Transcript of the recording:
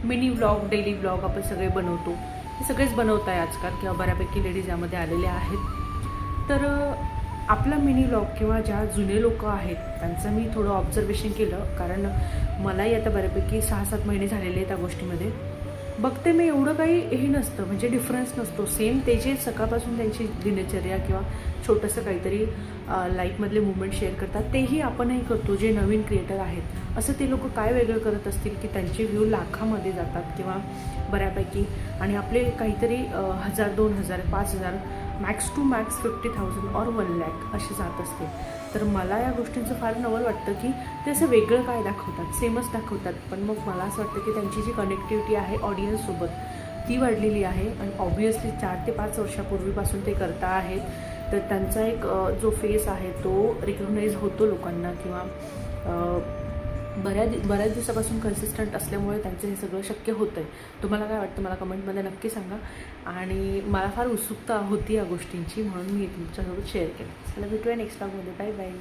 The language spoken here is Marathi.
मिनी व्लॉग, डेली व्लॉग आपण सगळे बनवतो, हे सगळेच बनवत आहे आजकाल किंवा बऱ्यापैकी लेडीज यामध्ये आलेल्या आहेत. तर आपला मिनी व्लॉग किंवा ज्या जुने लोक आहेत त्यांचं मी थोडं ऑब्झर्वेशन केलं, कारण मलाही आता बऱ्यापैकी 6-7 महिने झालेले आहेत त्या गोष्टीमध्ये. बघते मी एवढं काही हे नसतं, म्हणजे डिफरन्स नसतो. सेम ते जे सकाळपासून त्यांची दिनचर्या किंवा छोटंसं काहीतरी लाईफमधले मुवमेंट शेअर करतात तेही आपणही करतो जे नवीन क्रिएटर आहेत. असं ते लोक काय वेगळं करत असतील की त्यांचे व्ह्यू लाखामध्ये जातात किंवा बऱ्यापैकी, आणि आपले काहीतरी 1000, 2000, 5000, मॅक्स टू मॅक्स 50,000 और 1,00,000 असे जात असते. तर मला या गोष्टींचं फार नवल वाटतं की ते असं वेगळं काय दाखवतात, सेमच दाखवतात. पण मग मला असं वाटतं की त्यांची जी कनेक्टिव्हिटी आहे ऑडियन्ससोबत ती वाढलेली आहे, आणि ऑब्व्हियसली 4 ते 5 वर्षापूर्वीपासून ते करता आहेत. तर त्यांचा एक जो फेस आहे तो रिकग्नाईज होतो लोकांना, किंवा बऱ्याच दिवसापासून कन्सिस्टंट असल्यामुळे त्यांचं हे सगळं शक्य होतं आहे. तुम्हाला काय वाटतं मला कमेंटमध्ये नक्की सांगा, आणि मला फार उत्सुकता होती या गोष्टींची, म्हणून मी तुमच्यासोबत शेअर केलं. चला भेटूया नेक्स्ट व्लॉगमध्ये. Bye bye.